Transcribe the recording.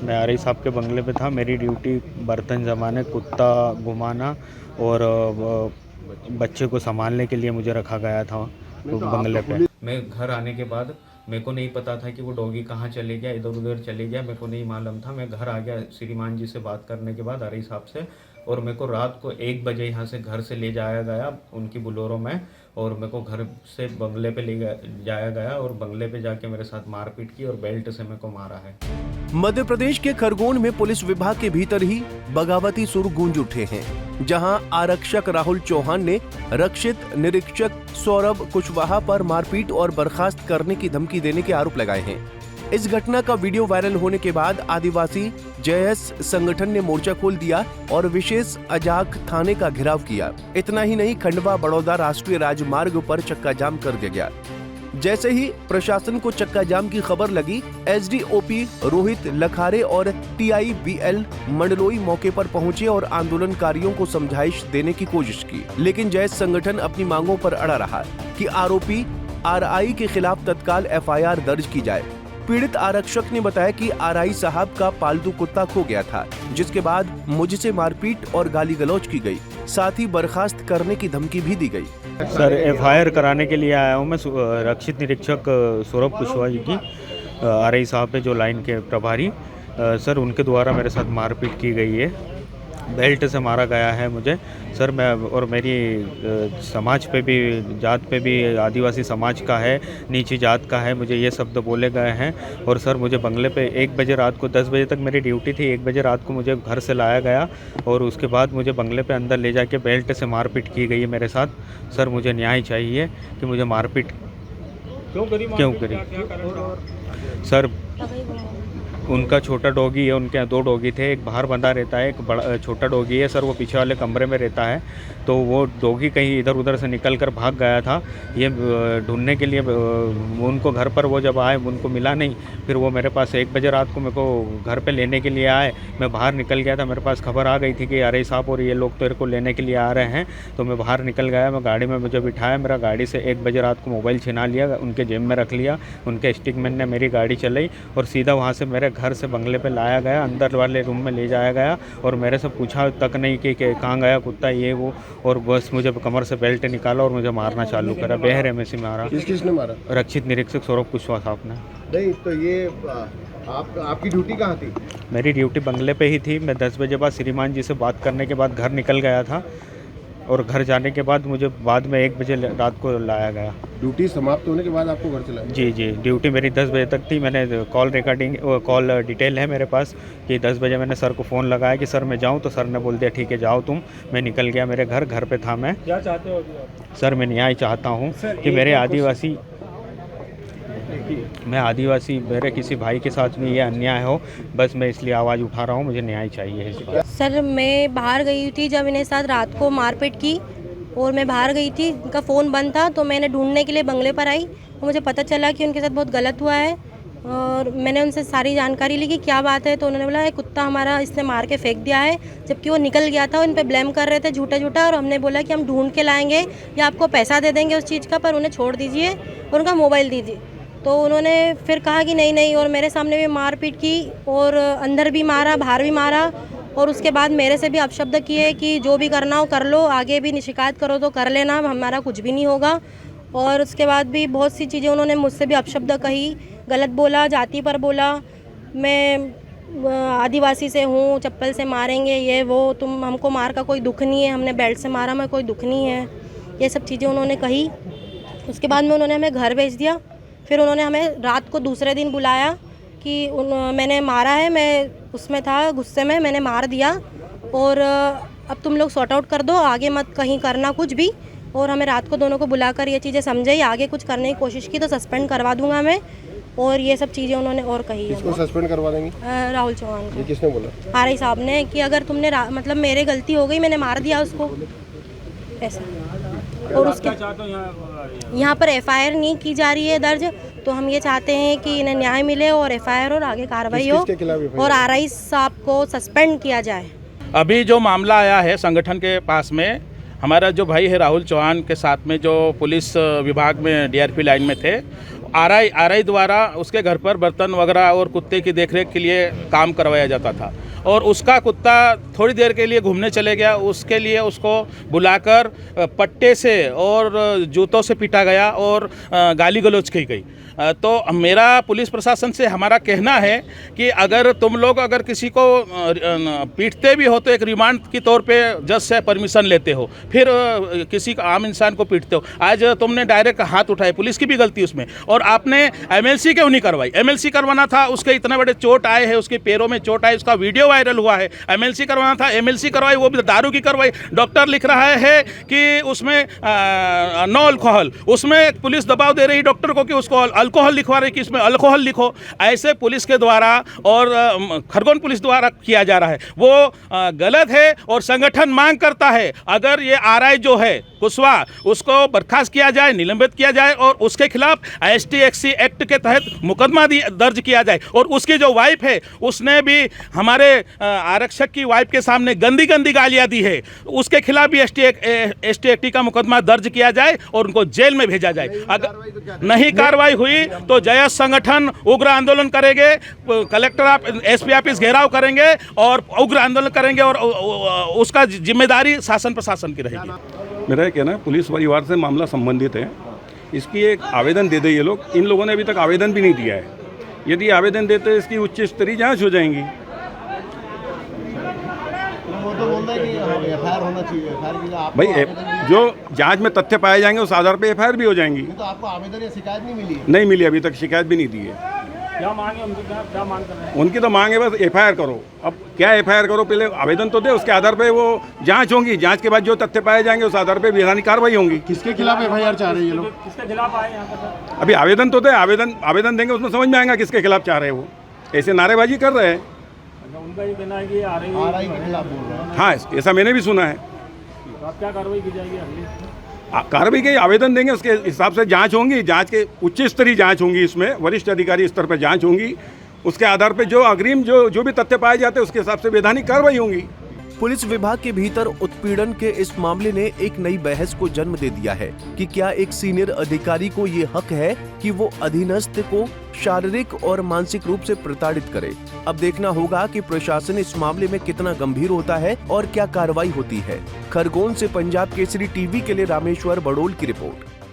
मैं आरई साहब के बंगले पे था। मेरी ड्यूटी बर्तन जमाने, कुत्ता घुमाना और बच्चे को संभालने के लिए मुझे रखा गया था बंगले पे। मैं घर आने के बाद मेरे को नहीं पता था कि वो डॉगी कहाँ चले गया, इधर उधर चले गया, मेरे को नहीं मालूम था। मैं घर आ गया श्रीमान जी से बात करने के बाद आरई साहब से, और मेरे को रात को 1 बजे यहाँ से घर से ले जाया गया उनकी बुलोरो में, और मेरे को घर से बंगले पे जाया गया और बंगले पे जाके मेरे साथ मारपीट की और बेल्ट से मेरे को मारा है। मध्य प्रदेश के खरगोन में पुलिस विभाग के भीतर ही बगावती सुर गूंज उठे हैं, जहां आरक्षक राहुल चौहान ने रक्षित निरीक्षक सौरभ कुशवाहा पर मारपीट और बर्खास्त करने की धमकी देने के आरोप लगाए हैं। इस घटना का वीडियो वायरल होने के बाद आदिवासी जेएस संगठन ने मोर्चा खोल दिया और विशेष अजाक थाने का घेराव किया। इतना ही नहीं, खंडवा बड़ौदा राष्ट्रीय राजमार्ग पर चक्का जाम कर दिया गया। जैसे ही प्रशासन को चक्का जाम की खबर लगी, एसडीओपी रोहित लखारे और टीआईबीएल मंडलोई मौके पर पहुंचे और आंदोलनकारियों को समझाइश देने की कोशिश की, लेकिन जेएस संगठन अपनी मांगों पर अड़ा रहा कि आरोपी आरआई के खिलाफ तत्काल एफआईआर दर्ज की जाए। पीड़ित आरक्षक ने बताया कि आरआई साहब का पालतू कुत्ता खो गया था, जिसके बाद मुझसे मारपीट और गाली गलौज की गई, साथ ही बर्खास्त करने की धमकी भी दी गई। सर, एफआईआर कराने के लिए आया हूँ मैं रक्षित निरीक्षक सौरभ कुशवाहा जी की, आरआई साहब पे जो लाइन के प्रभारी सर, उनके द्वारा मेरे साथ मारपीट की गई है, बेल्ट से मारा गया है मुझे सर। मैं और मेरी समाज पे भी, जात पे भी, आदिवासी समाज का है, नीची जात का है, मुझे ये शब्द बोले गए हैं। और सर, मुझे बंगले पे 1 बजे रात को, 10 बजे तक मेरी ड्यूटी थी, 1 बजे रात को मुझे घर से लाया गया और उसके बाद मुझे बंगले पे अंदर ले जाके बेल्ट से मारपीट की गई है मेरे साथ। सर, मुझे न्याय चाहिए कि मुझे मारपीट क्यों करी सर। उनका छोटा डॉगी है, उनके यहाँ 2 डॉगी थे, एक बाहर बंधा रहता है, एक बड़ा छोटा डॉगी है सर, वो पीछे वाले कमरे में रहता है। तो वो डॉगी कहीं इधर उधर से निकल कर भाग गया था। ये ढूंढने के लिए उनको घर पर वो जब आए, उनको मिला नहीं, फिर वो मेरे पास 1 बजे रात को मेरे को घर पे लेने के लिए आए। मैं बाहर निकल गया था, मेरे पास खबर आ गई थी कि आरआई साहब और ये लोग तो इनको लेने के लिए आ रहे हैं, तो मैं बाहर निकल गया। मैं गाड़ी में मुझे बिठाया, मेरा गाड़ी से 1 बजे रात को मोबाइल छिना लिया, उनके जेब में रख लिया, उनके स्टिकमैन ने मेरी गाड़ी चलाई और सीधा वहाँ से मेरे घर से बंगले पे लाया गया, अंदर वाले रूम में ले जाया गया और मेरे से पूछा तक नहीं कि कहाँ गया कुत्ता, ये वो, और बस मुझे कमर से बेल्ट निकाला और मुझे मारना चालू करा, बेहरे में से मारा। किसने मारा? रक्षित निरीक्षक सौरभ कुशवाहा साहब ने। नहीं तो ये आपकी ड्यूटी कहाँ थी? मेरी ड्यूटी बंगले पे ही थी। मैं 10 बजे बाद श्रीमान जी से बात करने के बाद घर निकल गया था और घर जाने के बाद मुझे बाद में 1 बजे रात को लाया गया। ड्यूटी समाप्त होने के बाद आपको घर चलाया? जी, ड्यूटी मेरी 10 बजे तक थी। मैंने कॉल डिटेल है मेरे पास कि 10 बजे मैंने सर को फ़ोन लगाया कि सर मैं जाऊं, तो सर ने बोल दिया ठीक है जाओ तुम। मैं निकल गया मेरे घर पे था मैं। क्या चाहते हो? सर, मैं न्याय चाहता हूं कि मेरे आदिवासी मेरे किसी भाई के साथ भी ये अन्याय हो, बस मैं इसलिए आवाज़ उठा रहा हूँ, मुझे न्याय चाहिए इस बात। सर, मैं बाहर गई थी जब इन्हें साथ रात को मारपीट की और मैं बाहर गई थी, इनका फ़ोन बंद था, तो मैंने ढूंढने के लिए बंगले पर आई और मुझे पता चला कि उनके साथ बहुत गलत हुआ है और मैंने उनसे सारी जानकारी ली कि क्या बात है। तो उन्होंने बोला कुत्ता हमारा इसने मार के फेंक दिया है, जबकि वो निकल गया था। उन पे ब्लेम कर रहे थे झूठा, और हमने बोला कि हम ढूंढ के लाएंगे या आपको पैसा दे देंगे उस चीज़ का, पर उन्हें छोड़ दीजिए और उनका मोबाइल दीजिए। तो उन्होंने फिर कहा कि नहीं, और मेरे सामने भी मारपीट की और अंदर भी मारा, बाहर भी मारा, और उसके बाद मेरे से भी अपशब्द किए कि जो भी करना हो कर लो, आगे भी शिकायत करो तो कर लेना, हमारा कुछ भी नहीं होगा। और उसके बाद भी बहुत सी चीज़ें उन्होंने मुझसे भी अपशब्द कही, गलत बोला, जाति पर बोला, मैं आदिवासी से हूँ, चप्पल से मारेंगे, ये वो, तुम हमको मार का कोई दुख नहीं है, हमने बेल्ट से मारा, मैं कोई दुख नहीं है, ये सब चीज़ें उन्होंने कही। उसके बाद में उन्होंने हमें घर भेज दिया। फिर उन्होंने हमें रात को दूसरे दिन बुलाया कि मैंने मारा है, मैं उसमें था गुस्से में, मैंने मार दिया और अब तुम लोग सॉर्ट आउट कर दो, आगे मत कहीं करना कुछ भी। और हमें रात को दोनों को बुलाकर ये चीज़ें समझाई, आगे कुछ करने की कोशिश की तो सस्पेंड करवा दूंगा मैं, और ये सब चीज़ें उन्होंने और कही है। किसको सस्पेंड करवा देंगे? राहुल चौहान को। ये किसने बोला? आरआई साहब ने, कि अगर तुमने मतलब मेरे गलती हो गई, मैंने मार दिया उसको, ऐसा। और उसके यहाँ पर एफआईआर नहीं की जा रही है दर्ज, तो हम ये चाहते हैं कि इन्हें न्याय मिले और एफआईआर और आगे कार्रवाई हो और आरआई साहब को सस्पेंड किया जाए। अभी जो मामला आया है संगठन के पास में, हमारा जो भाई है राहुल चौहान के साथ में जो पुलिस विभाग में डीआरपी लाइन में थे, आरआई द्वारा उसके घर पर बर्तन वगैरह और कुत्ते की देखरेख के लिए काम करवाया जाता था और उसका कुत्ता थोड़ी देर के लिए घूमने चले गया। उसके लिए उसको बुलाकर पट्टे से और जूतों से पीटा गया और गाली गलौज की गई। तो मेरा पुलिस प्रशासन से हमारा कहना है कि अगर तुम लोग अगर किसी को पीटते भी हो तो एक रिमांड के तौर पे जज से परमिशन लेते हो, फिर किसी आम इंसान को पीटते हो। आज तुमने डायरेक्ट हाथ उठाए, पुलिस की भी गलती उसमें, और आपने एमएलसी क्यों नहीं करवाई? एमएलसी करवाना था, उसके इतने बड़े चोट आए हैं, उसके पैरों में चोट आई, उसका वीडियो वायरल हुआ है। एमएलसी करवाना था, एमएलसी करवाई, वो भी दारू की करवाई। डॉक्टर लिख रहा है कि उसमें नो अल्कोहल, उसमें पुलिस दबाव दे रही डॉक्टर को कि उसको अल्कोहल लिखवा रही कि इसमें अल्कोहल लिखो। ऐसे पुलिस के द्वारा और खरगोन पुलिस द्वारा किया जा रहा है, वो गलत है और संगठन मांग करता है अगर ये आरआई जो है कुशवाहा, उसको बर्खास्त किया जाए, निलंबित किया जाए और उसके खिलाफ ST-XC एक्ट के तहत मुकदमा दर्ज किया जाए। और उसकी जो वाइफ है उसने भी हमारे आरक्षक की वाइफ के सामने गंदी गंदी गालियां दी है, उसके खिलाफ भी ST-XC का मुकदमा दर्ज किया जाए और उनको जेल में भेजा जाए। अगर नहीं कार्रवाई हुई तो जय संगठन उग्र आंदोलन करेंगे, कलेक्टर SP ऑफिस घेराव करेंगे और उग्र आंदोलन करेंगे और उसका जिम्मेदारी शासन प्रशासन की रहेगी। मेरा ये कहना है पुलिस परिवार से मामला संबंधित है, इसकी एक आवेदन दे दे ये लोग। इन लोगों ने अभी तक आवेदन भी नहीं दिया है। यदि आवेदन देते हैं इसकी उच्च स्तरीय जांच हो जाएंगी। वो तो बोल रहा है कि FIR होना चाहिए। FIR की आपको भाई आवेदन दिया- जो जांच में तथ्य पाए जाएंगे उस आधार पे FIR भी हो जाएंगी। तो आपको आवेदन या शिकायत नहीं मिली? नहीं मिली, अभी तक शिकायत भी नहीं दी है। क्या मांग है उनकी, क्या मांग कर रहे हैं? उनकी तो मांग है बस FIR करो। अब क्या FIR करो, पहले आवेदन तो दे, उसके आधार पे वो जांच होगी। जांच के बाद जो तथ्य पाए जाएंगे उस आधार पे वैधानिक कार्रवाई होंगी। किसके खिलाफ FIR चाह रहे हैं ये लोग? किसके खिलाफ आए यहाँ पर? अभी आवेदन तो दे, आवेदन देंगे, उसमें समझ में आएगा किसके खिलाफ चाह रहे हैं। वो ऐसे नारेबाजी कर रहे हैं। उनका ये कहना है कि आरआई के खिलाफ बोल रहे हैं। हाँ, ऐसा मैंने भी सुना है। तो आप क्या कार्रवाई की जाएगी अगली? कार्रवाई के आवेदन देंगे, उसके हिसाब से जांच होंगी। जांच के उच्च स्तरीय जांच होंगी, इसमें वरिष्ठ अधिकारी स्तर पर जांच होंगी। उसके आधार पर जो अग्रिम जो भी तथ्य पाए जाते हैं उसके हिसाब से वैधानिक कार्रवाई होंगी। पुलिस विभाग के भीतर उत्पीड़न के इस मामले ने एक नई बहस को जन्म दे दिया है कि क्या एक सीनियर अधिकारी को ये हक है कि वो अधीनस्थ को शारीरिक और मानसिक रूप से प्रताड़ित करे। अब देखना होगा कि प्रशासन इस मामले में कितना गंभीर होता है और क्या कार्रवाई होती है। खरगोन से पंजाब केसरी टीवी के लिए रामेश्वर बड़ोल की रिपोर्ट।